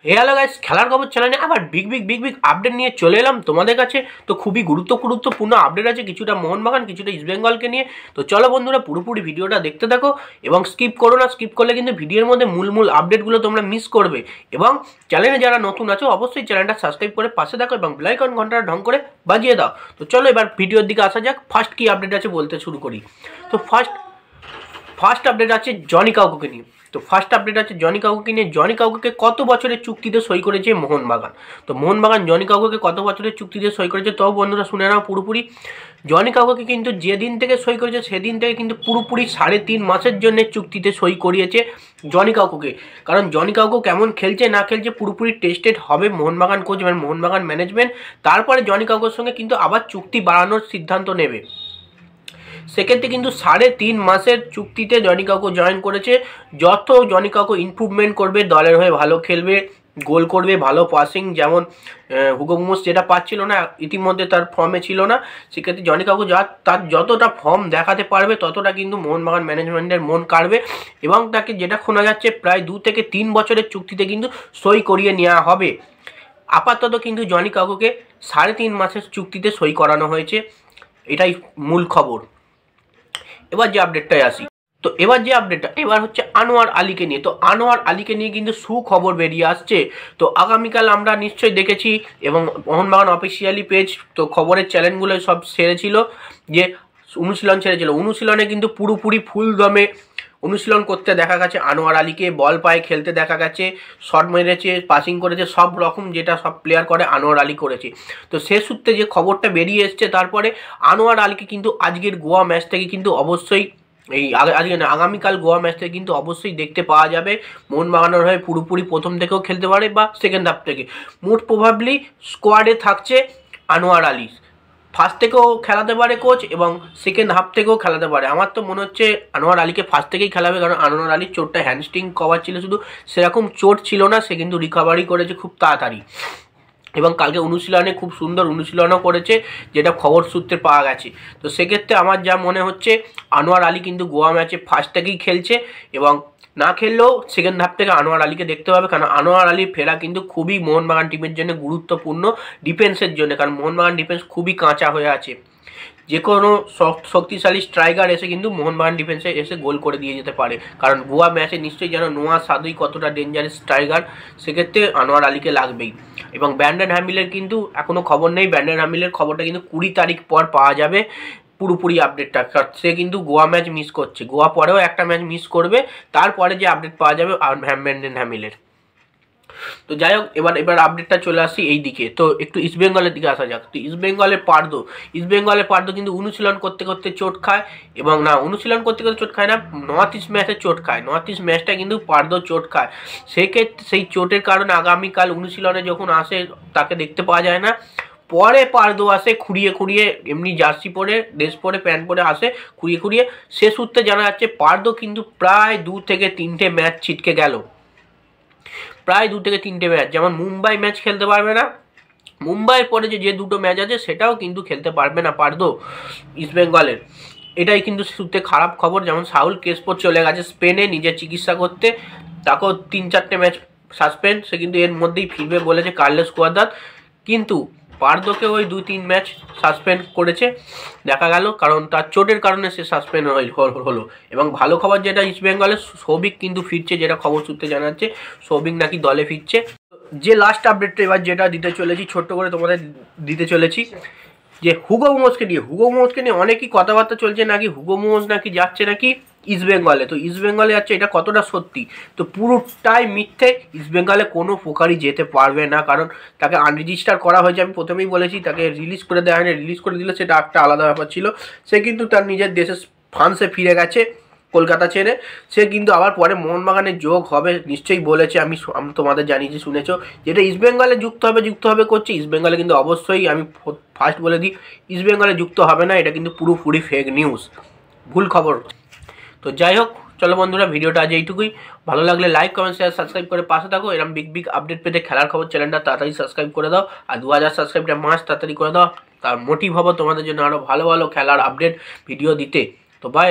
Hello guys, খেলার খবর চ্যানেলে আবার বিগ বিগ আপডেট নিয়ে চলে এলাম তোমাদের কাছে। তো খুবই গুরুত্বপূর্ণ আপডেট আছে, কিছুটা মোহনবাগান কিছুটা ইস্টবেঙ্গলকে নিয়ে। তো চলো বন্ধুরা, পুরোপুরি ভিডিওটা দেখতে থাকো এবং স্কিপ করো না। স্কিপ করলে কিন্তু ভিডিওর মধ্যে মূল আপডেটগুলো তোমরা মিস করবে। এবং চ্যানেলে যারা নতুন আছো অবশ্যই চ্যানেলটা সাবস্ক্রাইব করে পাশে থাকো এবং বেল আইকন ঘন্টাটা ঢং করে বাজিয়ে দাও। তো চলো এবার ভিডিওর দিকে আসা যাক। ফার্স্ট কি আপডেট আছে বলতে শুরু করি। তো ফার্স্ট আপডেট আছে জনি কাউকে নিয়ে। তো ফার্স্ট আপডেট আছে জনি কাউকে নিয়ে। জনি কাউকে কত বছরের চুক্তিতে সই করেছে মোহনবাগান। তো মোহনবাগান জনি কাউকে কত বছরের চুক্তিতে সই করেছে তাও বন্ধুরা শুনে নাও পুরোপুরি। জনি কাউকে কিন্তু যেদিন থেকে সই করেছে সেদিন থেকে কিন্তু পুরোপুরি 3.5 মাসের জন্য চুক্তিতে সই করিয়েছে জনি কাউকে। কারণ জনি কাউকে কেমন খেলছে না খেলছে পুরোপুরি টেস্টেড হবে মোহনবাগান কোচ এবং মোহনবাগান ম্যানেজমেন্ট। তারপরে জনি কাউকের সঙ্গে কিন্তু আবার চুক্তি বাড়ানোর সিদ্ধান্ত নেবে। সেক্ষেত্রে কিন্তু 3.5 মাসের চুক্তিতে জনি কাউকে জয়েন করেছে। যত জনি কাউকে ইমপ্রুভমেন্ট করবে, দলের হয়ে ভালো খেলবে, গোল করবে, ভালো পাসিং, যেমন হুগো মোমোস যেটা পাচ্ছিল না ইতিমধ্যে, তার ফর্মে ছিল না। সেক্ষেত্রে জনি কাউকে তার যতটা ফর্ম দেখাতে পারবে ততটা কিন্তু মোহনবাগান ম্যানেজমেন্টের মন কাড়বে এবং তাকে যেটা শোনা যাচ্ছে প্রায় 2 থেকে 3 বছরের চুক্তিতে কিন্তু সই করিয়ে নেওয়া হবে। আপাতত কিন্তু জনি কাউকে 3.5 মাসের চুক্তিতে সই করানো হয়েছে, এটাই মূল খবর। এবার যে আপডেটটায় আসি। তো এবার হচ্ছে আনোয়ার আলীকে নিয়ে। তো আনোয়ার আলীকে নিয়ে কিন্তু সুখবর বেরিয়ে আসছে। তো আগামীকাল আমরা নিশ্চয়ই দেখেছি এবং মোহনবাগান অফিসিয়ালি পেজ তো খবরের চ্যানেলগুলো সব সেরেছিল যে অনুশীলন ছেড়েছিল। অনুশীলনে কিন্তু পুরোপুরি ফুল দমে অনুশীলন করতে দেখা গেছে আনোয়ার আলীকে। বল পায়ে খেলতে দেখা গেছে, শট মেরেছে, পাসিং করেছে, সব রকম যেটা সব প্লেয়ার করে আনোয়ার আলী করেছে। তো সে সূত্রে যে খবরটা বেরিয়ে এসছে, তারপরে আনোয়ার আলীকে কিন্তু আজকের গোয়া ম্যাচ থেকে কিন্তু অবশ্যই আগামীকাল গোয়া ম্যাচ থেকে কিন্তু অবশ্যই দেখতে পাওয়া যাবে। মোহনবাগানের হয়ে পুরোপুরি প্রথম থেকেও খেলতে পারে বা সেকেন্ড হাফ থেকে। মোট প্রবাবলি স্কোয়াডে থাকছে আনোয়ার আলী। ফার্স্ট থেকেও খেলাতে পারে কোচ এবং সেকেন্ড হাফ থেকেও খেলাতে পারে। আমার তো মনে হচ্ছে আনোয়ার আলীকে ফার্স্ট থেকেই খেলাবে, কারণ আনোয়ার আলীর চোটটা হ্যামস্ট্রিং কভার ছিল, শুধু সেরকম চোট ছিল না, সে কিন্তু রিকভারি করেছে খুব তাড়াতাড়ি এবং কালকে অনুশীলনে খুব সুন্দর অনুশীলনও করেছে, যেটা খবর সূত্রে পাওয়া গেছে। তো সেক্ষেত্রে আমার যা মনে হচ্ছে আনোয়ার আলী কিন্তু গোয়া ম্যাচে ফার্স্ট থেকেই খেলছে এবং না খেললেও সেকেন্ড হাফ থেকে আনোয়ার আলীকে দেখতে পাবে। কারণ আনোয়ার আলীর ফেরা কিন্তু খুবই মোহনবাগান টিমের জন্য গুরুত্বপূর্ণ, ডিফেন্সের জন্য। কারণ মোহনবাগান ডিফেন্স খুবই কাঁচা হয়ে আছে। যে কোনো শক্তিশালী স্ট্রাইকার এসে কিন্তু মোহনবাগান ডিফেন্সে এসে গোল করে দিয়ে যেতে পারে। কারণ গোয়া ম্যাচে নিশ্চয়ই যেন নোয়া সাদুই কতটা ডেঞ্জারাস স্ট্রাইকার, সেক্ষেত্রে আনোয়ার আলীকে লাগবেই। এবং ব্র্যান্ডন হ্যামিলের কিন্তু এখনও খবর নেই। ব্র্যান্ডন হ্যামিলের খবরটা কিন্তু 20 তারিখ পর পাওয়া যাবে পুরোপুরি আপডেটটা। সে কিন্তু গোয়া ম্যাচ মিস করছে, গোয়া পরেও একটা ম্যাচ মিস করবে, তারপরে যে আপডেট পাওয়া যাবে ব্র্যান্ডন হ্যামিলের। তো যাই হোক, এবার আপডেটটা চলে আসি এই দিকে। তো একটু ইস্টবেঙ্গলের দিকে আসা যাক। তো ইস্টবেঙ্গলের পার্দো কিন্তু অনুশীলন করতে করতে চোট খায় এবং অনুশীলন করতে করতে চোট খায় না, নর্থ ইস্ট ম্যাচে চোট খায়। নর্থ ইস্ট ম্যাচটা কিন্তু পার্দো চোট খায়। সেক্ষেত্রে সেই চোটের কারণে আগামীকাল অনুশীলনে যখন আসে তাকে দেখতে পাওয়া যায় না। পরে পার্দো আসে খুঁড়িয়ে এমনি জার্সি পরে, ড্রেস পরে, প্যান্ট পরে আসে খুঁড়িয়ে। সে সূত্রে জানা যাচ্ছে পার্দো কিন্তু প্রায় 2 থেকে 3টে ম্যাচ ছিটকে গেল। প্রায় 2 থেকে 3টে ম্যাচ, যেমন মুম্বাই ম্যাচ খেলতে পারবে না, মুম্বাইয়ের পরে যে 2টো ম্যাচ আছে সেটাও কিন্তু খেলতে পারবে না পার্দো ইস্টবেঙ্গলের। এটাই কিন্তু সূত্রে খারাপ খবর। যেমন সাউল ক্রেসপো চলে গেছে স্পেনে নিজের চিকিৎসা করতে, তাকেও 3-4টে ম্যাচ সাসপেন্ড, সে কিন্তু এর মধ্যেই ফিরবে বলেছে কার্লোস কুয়াদ্রাত। কিন্তু পার্দোকে ওই 2-3 ম্যাচ সাসপেন্ড করেছে দেখা গেল, কারণ তার চোটের কারণে সে সাসপেন্ড হলো। এবং ভালো খবর যেটা ইস্টবেঙ্গলের, সৌভিক কিন্তু ফিরছে, যেটা খবর সূত্রে জানা যাচ্ছে সৌভিক নাকি দলে ফিরছে। যে লাস্ট আপডেটটা এবার যেটা দিতে চলেছি, ছোট্ট করে তোমাদের দিতে চলেছি, যে হুগো মোমোসকে নিয়ে অনেকই কথাবার্তা চলছে, নাকি হুগো মোমোস নাকি যাচ্ছে নাকি ইস্টবেঙ্গলে। তো ইস্টবেঙ্গলে যাচ্ছে, এটা কতটা সত্যি? তো পুরোটাই মিথ্যে। ইস্টবেঙ্গলে কোনো প্রকারই যেতে পারবে না, কারণ তাকে আনরেজিস্টার করা হয়েছে। আমি প্রথমেই বলেছি তাকে রিলিজ করে দেওয়া হয়নি। রিলিজ করে দিলে সেটা একটা আলাদা ব্যাপার ছিল। সে কিন্তু তার নিজের দেশের ফ্রান্সে ফিরে গেছে কলকাতা ছেড়ে। সে কিন্তু আবার পরে মোহনবাগানে যোগ হবে নিশ্চয়ই বলেছে, আমি তোমাদের জানিয়েছি, শুনেছো। যেটা ইস্টবেঙ্গলে যুক্ত হবে করছে, ইস্টবেঙ্গলে কিন্তু অবশ্যই আমি ফার্স্ট বলে দিই, ইস্টবেঙ্গলে যুক্ত হবে না। এটা কিন্তু পুরোপুরি ফেক নিউজ, ভুল খবর। তো যাই হোক, চলো বন্ধুরা, ভিডিওটা আজ এইটুকুই। ভালো লাগলে লাইক, কমেন্ট, শেয়ার, সাবস্ক্রাইব করে পাশে থাকো। এরকম বিগ আপডেট পেতে খেলার খবর চ্যানেলটা তাড়াতাড়ি সাবস্ক্রাইব করে দাও। আর 2000 সাবস্ক্রাইবটা মাস তাড়াতাড়ি করে দাও। তার মোটিভ হবো তোমাদের জন্য আরও ভালো খেলার আপডেট ভিডিও দিতে। তো বাই।